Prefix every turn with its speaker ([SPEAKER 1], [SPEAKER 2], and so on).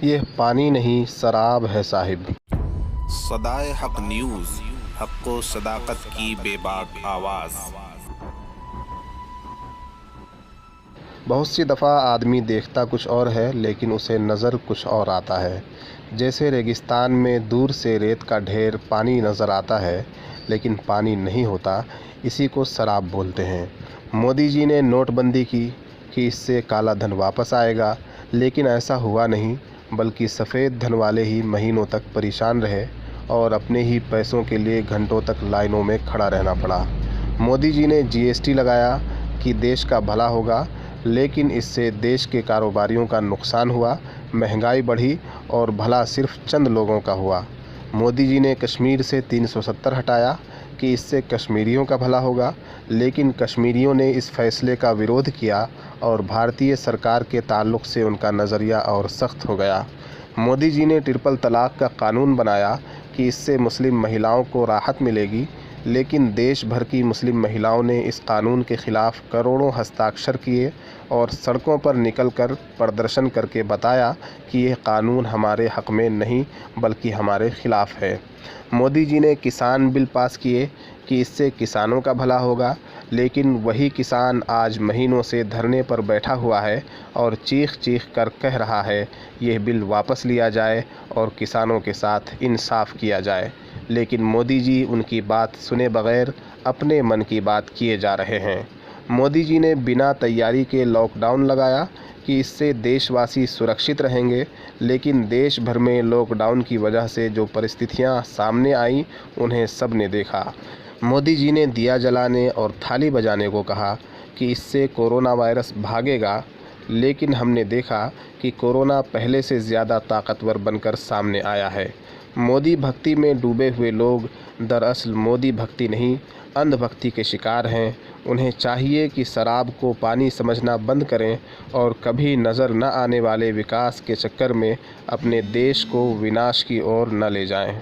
[SPEAKER 1] यह पानी नहीं शराब है साहिब।
[SPEAKER 2] सदाए हक न्यूज़, हक व सदाकत की बेबाक आवाज़।
[SPEAKER 1] बहुत सी दफ़ा आदमी देखता कुछ और है लेकिन उसे नज़र कुछ और आता है। जैसे रेगिस्तान में दूर से रेत का ढेर पानी नज़र आता है लेकिन पानी नहीं होता, इसी को शराब बोलते हैं। मोदी जी ने नोटबंदी की कि इससे काला धन वापस आएगा, लेकिन ऐसा हुआ नहीं, बल्कि सफ़ेद धन वाले ही महीनों तक परेशान रहे और अपने ही पैसों के लिए घंटों तक लाइनों में खड़ा रहना पड़ा। मोदी जी ने जीएसटी लगाया कि देश का भला होगा, लेकिन इससे देश के कारोबारियों का नुकसान हुआ, महंगाई बढ़ी और भला सिर्फ चंद लोगों का हुआ। मोदी जी ने कश्मीर से 370 हटाया कि इससे कश्मीरियों का भला होगा, लेकिन कश्मीरियों ने इस फैसले का विरोध किया और भारतीय सरकार के ताल्लुक़ से उनका नज़रिया और सख्त हो गया। मोदी जी ने ट्रिपल तलाक़ का कानून बनाया कि इससे मुस्लिम महिलाओं को राहत मिलेगी, लेकिन देश भर की मुस्लिम महिलाओं ने इस कानून के ख़िलाफ़ करोड़ों हस्ताक्षर किए और सड़कों पर निकलकर प्रदर्शन करके बताया कि यह कानून हमारे हक़ में नहीं बल्कि हमारे ख़िलाफ़ है। मोदी जी ने किसान बिल पास किए कि इससे किसानों का भला होगा, लेकिन वही किसान आज महीनों से धरने पर बैठा हुआ है और चीख चीख कर कह रहा है यह बिल वापस लिया जाए और किसानों के साथ इंसाफ किया जाए। लेकिन मोदी जी उनकी बात सुने बगैर अपने मन की बात किए जा रहे हैं। मोदी जी ने बिना तैयारी के लॉकडाउन लगाया कि इससे देशवासी सुरक्षित रहेंगे, लेकिन देश भर में लॉकडाउन की वजह से जो परिस्थितियां सामने आईं उन्हें सब ने देखा। मोदी जी ने दिया जलाने और थाली बजाने को कहा कि इससे कोरोना वायरस भागेगा, लेकिन हमने देखा कि कोरोना पहले से ज़्यादा ताकतवर बनकर सामने आया है। मोदी भक्ति में डूबे हुए लोग दरअसल मोदी भक्ति नहीं, अंधभक्ति के शिकार हैं। उन्हें चाहिए कि शराब को पानी समझना बंद करें और कभी नज़र न आने वाले विकास के चक्कर में अपने देश को विनाश की ओर न ले जाएं।